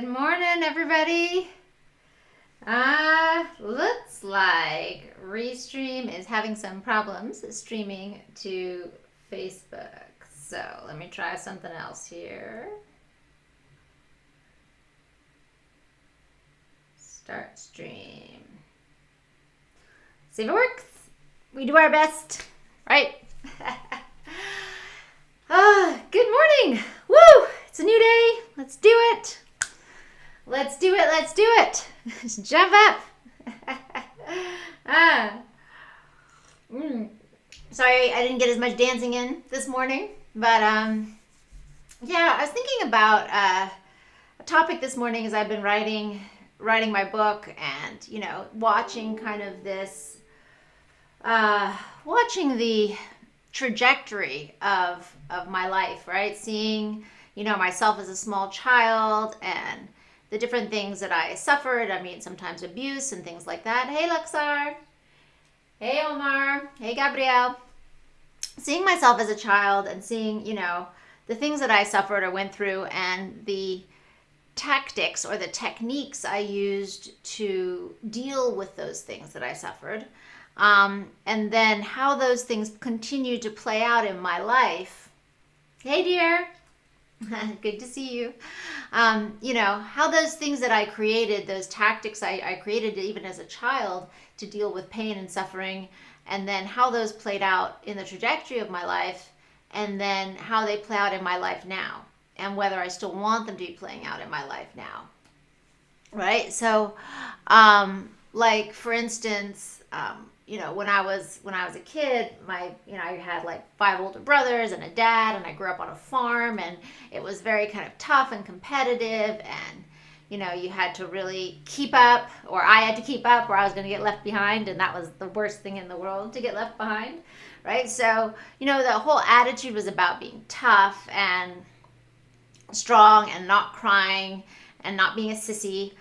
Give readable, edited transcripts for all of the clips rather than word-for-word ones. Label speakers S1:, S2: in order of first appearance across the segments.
S1: morning, everybody. Looks like Restream is having some problems streaming to Facebook. So let me try something else here. Start stream. See if it works. We do our best, right? Good morning. Woo! It's a new day. Let's do it. Let's do it. Let's do it. Jump up. Sorry, I didn't get as much dancing in this morning, but yeah, I was thinking about a topic this morning as I've been writing my book, and watching kind of this, watching the trajectory of my life, right? Seeing myself as a small child and the different things that I suffered. I mean, sometimes abuse and things like that. Hey, Luxar. Hey, Omar. Hey, Gabrielle. Seeing myself as a child and seeing, the things that I suffered or went through, and the tactics or the techniques I used to deal with those things that I suffered. And then how those things continue to play out in my life. Hey, dear. Good to see you. How those things that I created, those tactics I created even as a child to deal with pain and suffering, and then how those played out in the trajectory of my life, and then how they play out in my life now, and whether I still want them to be playing out in my life now. Right? So, like for instance, when I was a kid, I had like 5 older brothers and a dad, and I grew up on a farm, and it was very kind of tough and competitive, and you had to really keep up, or I had to keep up, or I was going to get left behind, and that was the worst thing in the world, to get left behind, right? So, the whole attitude was about being tough and strong and not crying and not being a sissy.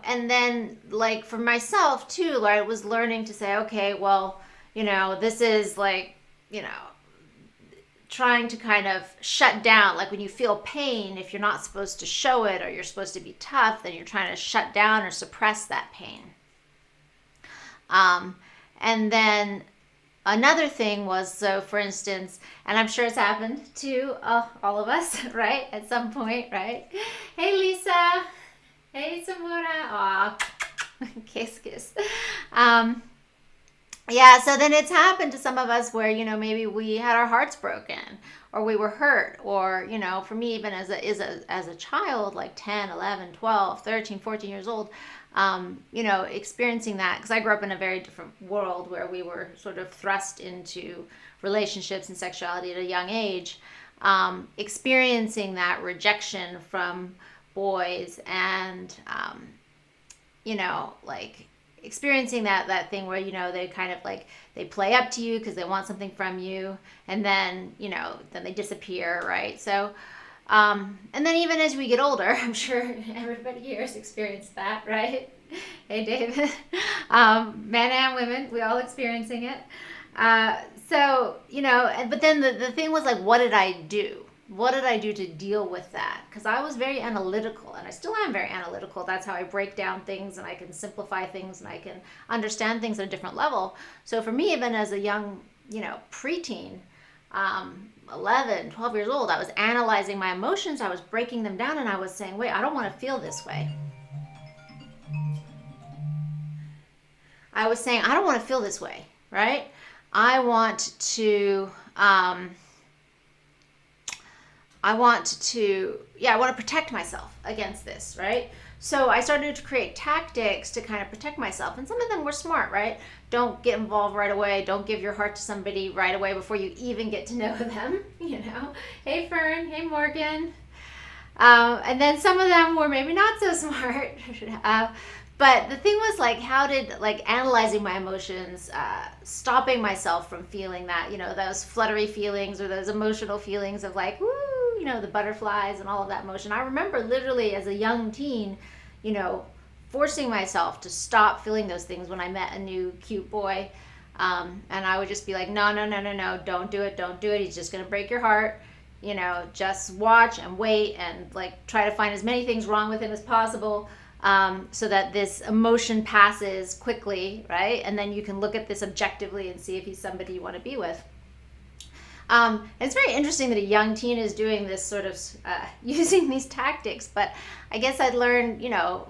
S1: And then like for myself too, I was learning to say, okay, well, this is like, trying to kind of shut down. Like when you feel pain, if you're not supposed to show it, or you're supposed to be tough, then you're trying to shut down or suppress that pain. And then another thing was, so for instance, and I'm sure it's happened to all of us, right? At some point, right? Hey, Lisa. Hey, Samura. Aw, kiss, kiss. Yeah, so then it's happened to some of us where, maybe we had our hearts broken, or we were hurt, or, for me, even as a child, like 10, 11, 12, 13, 14 years old, experiencing that, because I grew up in a very different world where we were sort of thrust into relationships and sexuality at a young age, experiencing that rejection from boys, and like experiencing that thing where they kind of like they play up to you because they want something from you, and then then they disappear, right? So and then even as we get older, I'm sure everybody here has experienced that, right? Hey, David. Men and women, we all experiencing it. So but then the thing was like, what did I do? What did I do to deal with that? Because I was very analytical, and I still am very analytical. That's how I break down things, and I can simplify things, and I can understand things at a different level. So for me, even as a young, preteen, 11, 12 years old, I was analyzing my emotions. I was breaking them down, and I was saying, wait, I don't want to feel this way. I was saying, I don't want to feel this way, right? I want to protect myself against this, right? So I started to create tactics to kind of protect myself. And some of them were smart, right? Don't get involved right away. Don't give your heart to somebody right away before you even get to know them, Hey, Fern. Hey, Morgan. And then some of them were maybe not so smart. But the thing was like, how did analyzing my emotions, stopping myself from feeling that, those fluttery feelings or those emotional feelings of like, woo, the butterflies and all of that emotion. I remember literally as a young teen, forcing myself to stop feeling those things when I met a new cute boy. And I would just be like, no, don't do it. He's just going to break your heart. just watch and wait and like try to find as many things wrong with him as possible, so that this emotion passes quickly, right? And then you can look at this objectively and see if he's somebody you want to be with. It's very interesting that a young teen is doing this sort of using these tactics, but I guess I'd learned,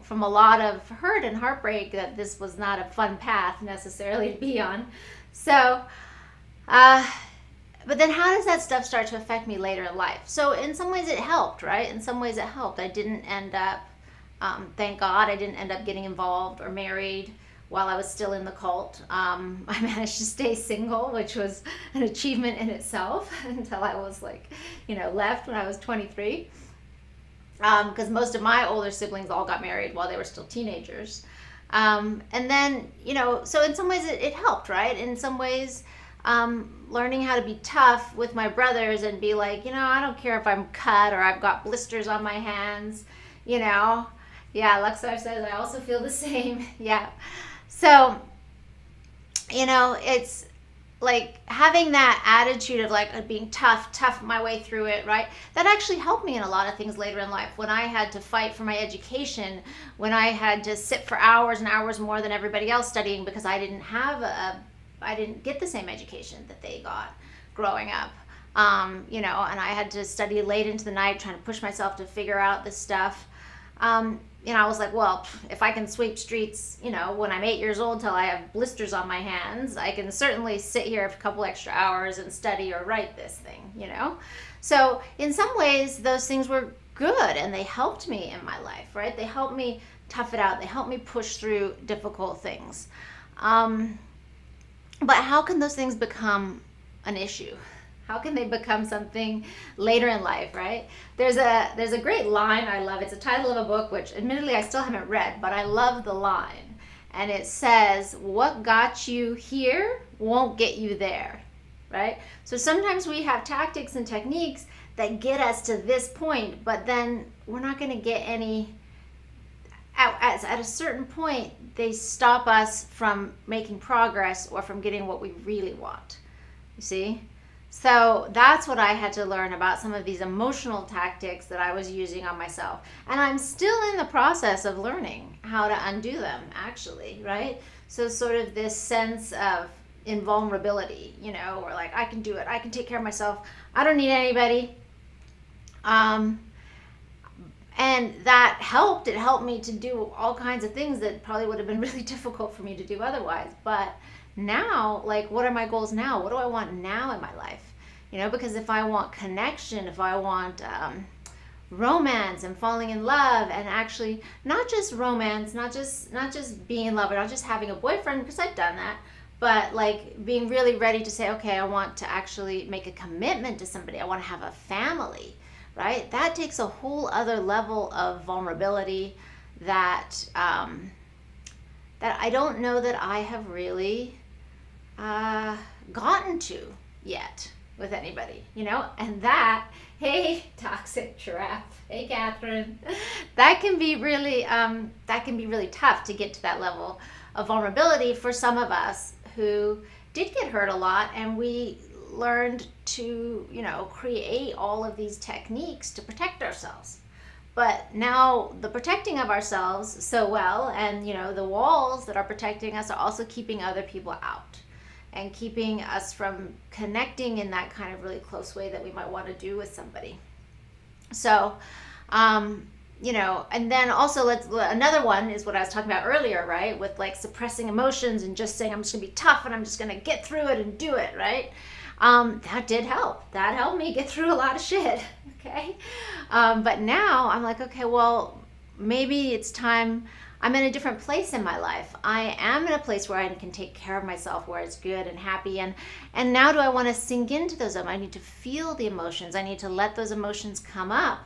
S1: from a lot of hurt and heartbreak that this was not a fun path necessarily to be on. So, but then how does that stuff start to affect me later in life? So in some ways it helped, right? In some ways it helped. I didn't end up, thank God, I didn't end up getting involved or married while I was still in the cult. I managed to stay single, which was an achievement in itself until I was left when I was 23. Because most of my older siblings all got married while they were still teenagers. And then, so in some ways it helped, right? In some ways, learning how to be tough with my brothers and be like, I don't care if I'm cut or I've got blisters on my hands, Yeah, Luxar says I also feel the same. Yeah. So, it's like having that attitude of like being tough my way through it, right? That actually helped me in a lot of things later in life. When I had to fight for my education, when I had to sit for hours and hours more than everybody else studying because I didn't get the same education that they got growing up. And I had to study late into the night trying to push myself to figure out this stuff. I was like, well, if I can sweep streets, when I'm 8 years old till I have blisters on my hands, I can certainly sit here a couple extra hours and study or write this thing, So in some ways, those things were good and they helped me in my life, right? They helped me tough it out. They helped me push through difficult things. But how can those things become an issue? How can they become something later in life, right? There's a great line I love. It's a title of a book, which admittedly I still haven't read, but I love the line. And it says, what got you here won't get you there, right? So sometimes we have tactics and techniques that get us to this point, but then we're not going to get any. At a certain point, they stop us from making progress or from getting what we really want. You see? So that's what I had to learn about some of these emotional tactics that I was using on myself. And I'm still in the process of learning how to undo them, actually, right? So sort of this sense of invulnerability, where like, I can do it. I can take care of myself. I don't need anybody. And that helped. It helped me to do all kinds of things that probably would have been really difficult for me to do otherwise. But now, like, what are my goals now? What do I want now in my life? Because if I want connection, if I want romance and falling in love, and actually not just romance, not just being in love, or not just having a boyfriend, because I've done that, but like being really ready to say, okay, I want to actually make a commitment to somebody. I want to have a family, right? That takes a whole other level of vulnerability that I don't know that I have really gotten to yet with anybody, and that, hey, toxic giraffe, hey, Catherine, that can be really tough to get to that level of vulnerability for some of us who did get hurt a lot, and we learned to, create all of these techniques to protect ourselves. But now the protecting of ourselves so well, and the walls that are protecting us are also keeping other people out and keeping us from connecting in that kind of really close way that we might want to do with somebody. So, and then also another one is what I was talking about earlier, right? With like suppressing emotions and just saying, I'm just gonna be tough and I'm just gonna get through it and do it, right? That did help. That helped me get through a lot of shit, okay? But now I'm like, okay, well, maybe it's time. I'm in a different place in my life. I am in a place where I can take care of myself, where it's good and happy. And now do I want to sink into those? I need to feel the emotions. I need to let those emotions come up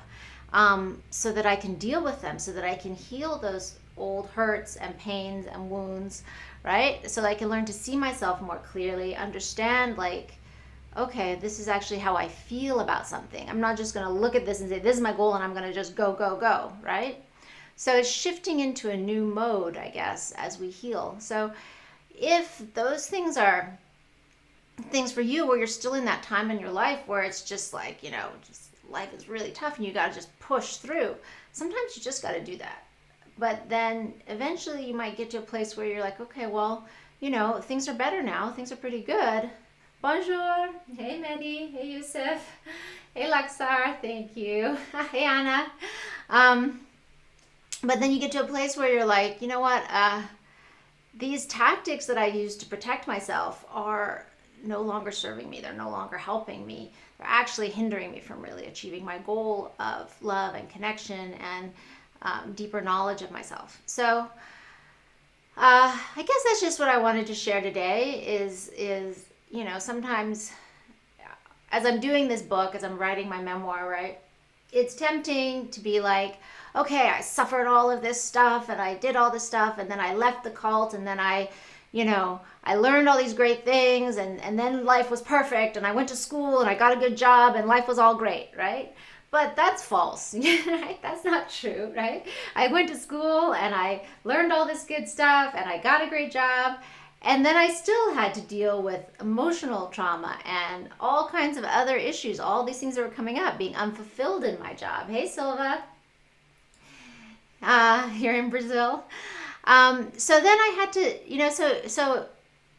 S1: so that I can deal with them, so that I can heal those old hurts and pains and wounds, right? So that I can learn to see myself more clearly, understand like, okay, this is actually how I feel about something. I'm not just going to look at this and say, this is my goal and I'm going to just go, right? So it's shifting into a new mode, I guess, as we heal. So if those things are things for you where you're still in that time in your life where it's just like, just life is really tough and you got to just push through. Sometimes you just got to do that. But then eventually you might get to a place where you're like, okay, well, things are better now. Things are pretty good. Bonjour. Hey, Mehdi. Hey, Yusuf. Hey, Laksar. Thank you. Hey, Anna. But then you get to a place where you're like, you know what? These tactics that I use to protect myself are no longer serving me. They're no longer helping me. They're actually hindering me from really achieving my goal of love and connection and deeper knowledge of myself. So I guess that's just what I wanted to share today is sometimes as I'm doing this book, as I'm writing my memoir, right, it's tempting to be like, okay, I suffered all of this stuff and I did all this stuff and then I left the cult and then I learned all these great things and then life was perfect and I went to school and I got a good job and life was all great, right? But that's false, right? That's not true, right? I went to school and I learned all this good stuff and I got a great job. And then I still had to deal with emotional trauma and all kinds of other issues, all these things that were coming up, being unfulfilled in my job. Hey, Silva, here in Brazil. So then I had to, so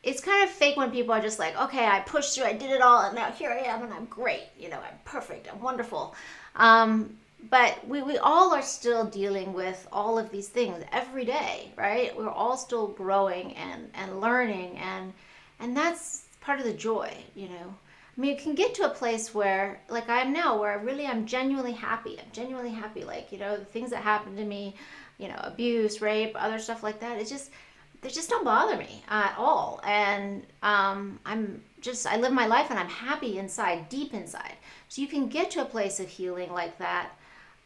S1: it's kind of fake when people are just like, okay, I pushed through, I did it all, and now here I am, and I'm great, I'm perfect, I'm wonderful. But we all are still dealing with all of these things every day, right? We're all still growing and learning, and that's part of the joy, I mean, you can get to a place where, like I am now, where I'm genuinely happy. I'm genuinely happy. Like, the things that happened to me, abuse, rape, other stuff like that, they just don't bother me at all. And I live my life and I'm happy inside, deep inside. So you can get to a place of healing like that.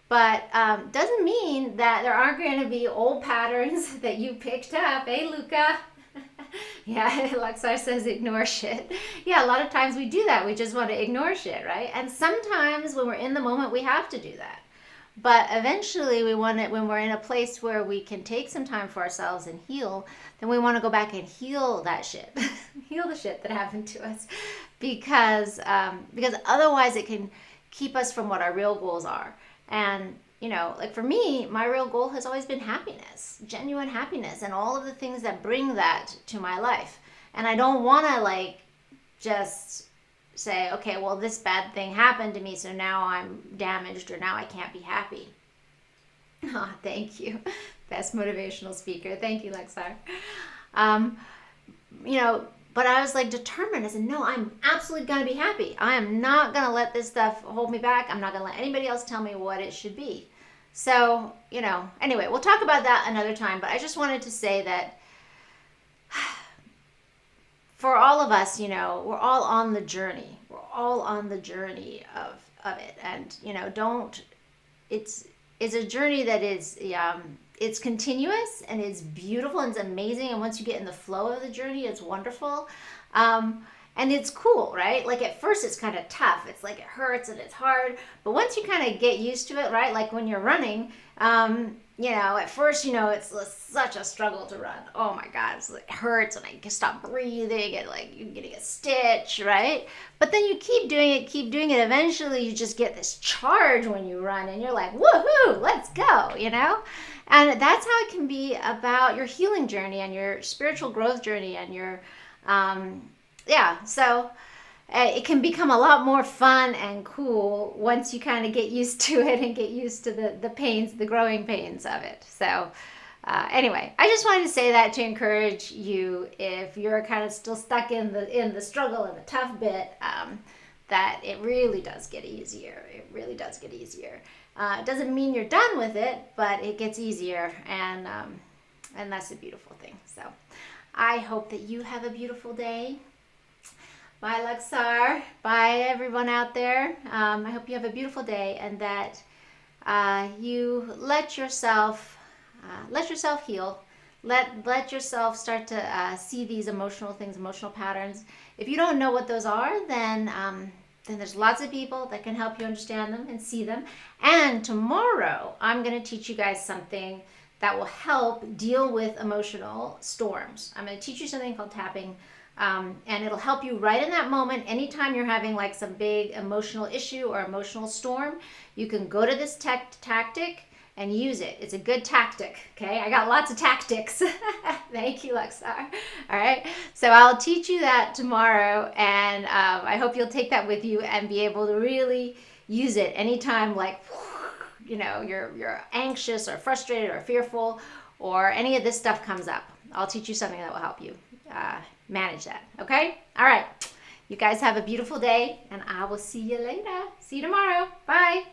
S1: But doesn't mean that there aren't going to be old patterns that you picked up. Hey, Luca. Yeah, Laksar says ignore shit. Yeah, a lot of times we do that. We just want to ignore shit, right? And sometimes when we're in the moment, we have to do that. But eventually we want it when we're in a place where we can take some time for ourselves and heal, then we want to go back and heal that shit. Heal the shit that happened to us. Because otherwise it can keep us from what our real goals are. And like for me, my real goal has always been happiness, genuine happiness, and all of the things that bring that to my life. And I don't want to just say, okay, well, this bad thing happened to me, so now I'm damaged or now I can't be happy. Oh, thank you. Best motivational speaker. Thank you, Lexar. But I was determined. I said, no, I'm absolutely going to be happy. I am not going to let this stuff hold me back. I'm not going to let anybody else tell me what it should be. So, anyway, we'll talk about that another time. But I just wanted to say that for all of us, we're all on the journey. We're all on the journey of it. And, it's a journey that is, it's continuous and it's beautiful and it's amazing. And once you get in the flow of the journey, it's wonderful. And it's cool, right? Like at first it's kind of tough. It's like it hurts and it's hard. But once you kind of get used to it, right? Like when you're running, at first, it's such a struggle to run. Oh my God, it hurts and I can stop breathing and you're getting a stitch, right? But then you keep doing it. Eventually you just get this charge when you run and you're like, woohoo, let's go, And that's how it can be about your healing journey and your spiritual growth journey and your, so it can become a lot more fun and cool once you kind of get used to it and get used to the pains, the growing pains of it. So anyway, I just wanted to say that to encourage you if you're kind of still stuck in the struggle and the tough bit, that it really does get easier. It really does get easier. It doesn't mean you're done with it, but it gets easier, and that's a beautiful thing. So I hope that you have a beautiful day. Bye, Luxar. Bye, everyone out there. I hope you have a beautiful day and that you let yourself heal. Let yourself start to see these emotional things, emotional patterns. If you don't know what those are, then there's lots of people that can help you understand them and see them. And tomorrow, I'm going to teach you guys something that will help deal with emotional storms. I'm going to teach you something called tapping And it'll help you right in that moment. Anytime you're having like some big emotional issue or emotional storm, you can go to this tactic and use it. It's a good tactic, okay? I got lots of tactics. Thank you, Lexar. All right, so I'll teach you that tomorrow, and I hope you'll take that with you and be able to really use it anytime, like, you know, you're anxious or frustrated or fearful or any of this stuff comes up. I'll teach you something that will help you manage that, okay? All right, you guys have a beautiful day, and I will see you later. See you tomorrow. Bye.